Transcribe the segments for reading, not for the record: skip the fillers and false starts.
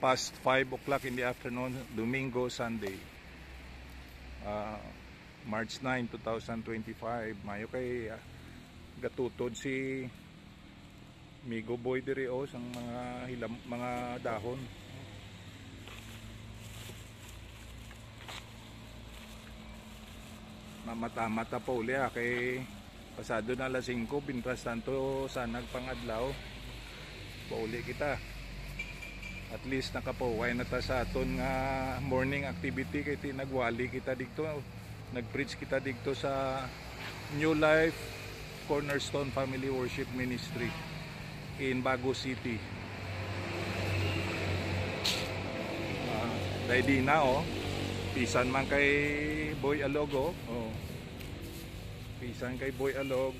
past 5 o'clock in the afternoon, Domingo, Sunday. March 9, 2025. Mayo kay gatutod si Migo Boy diri o sang mga dahon. Mamata-mata pa uli kay pasado na alas 5, bintras tanto sa nagpangadlaw. Pauli kita. At least nakapaway na ta sa aton nga morning activity kay tinagwali kita dito. Nag-preach kita dito sa New Life Cornerstone Family Worship Ministry in Bago City. Dahil na pisan man kay Boy Alog pisan kay Boy Alog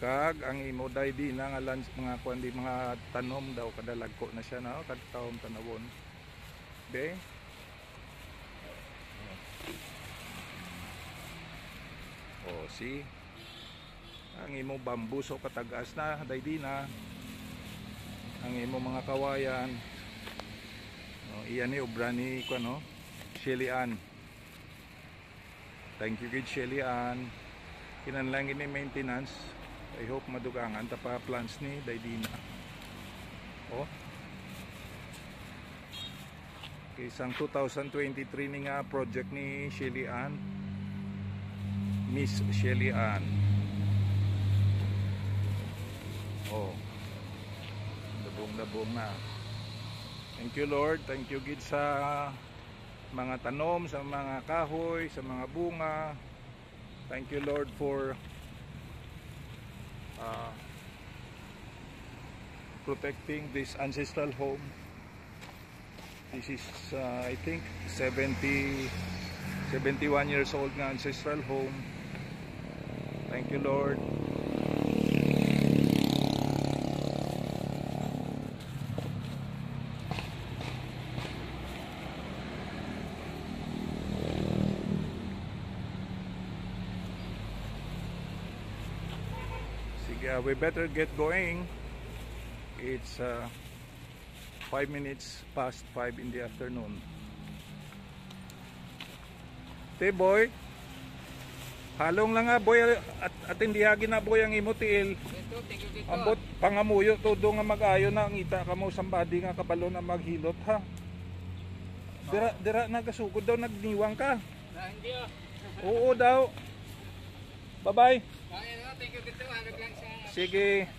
kag ang imo day di na nga mga kuandi mga tanom daw kadalagko na siya na kadtawon tanawon be si ang imo bamboo so katagas na day di na ang imo mga kawayan iyan ni obra ni Shelly Ann. Thank you kid Shelly Ann. Kinanlang ini maintenance. I hope madugangan ta pa plants ni Daydina. Isang 2023 ni nga project ni Shelly Ann. Miss Shelly Ann. Dabong na. Thank you Lord. Thank you gid sa mga tanom, sa mga kahoy, sa mga bunga. Thank you Lord for protecting this ancestral home. This is I think 71 years old nga ancestral home. Thank you Lord. We better get going. It's 5 minutes past 5 in the afternoon. Te boy, halong lang nga boy at hindi hagi na boy ang imo tiil. Ambot pangamuyo todo nga mag-ayo na ngita kamo sambadi nga kabalo na maghilot ha. Dira nagasugod daw nagniwang ka. Hindi Oo daw. Bye bye. Thank you dito lang sa sige.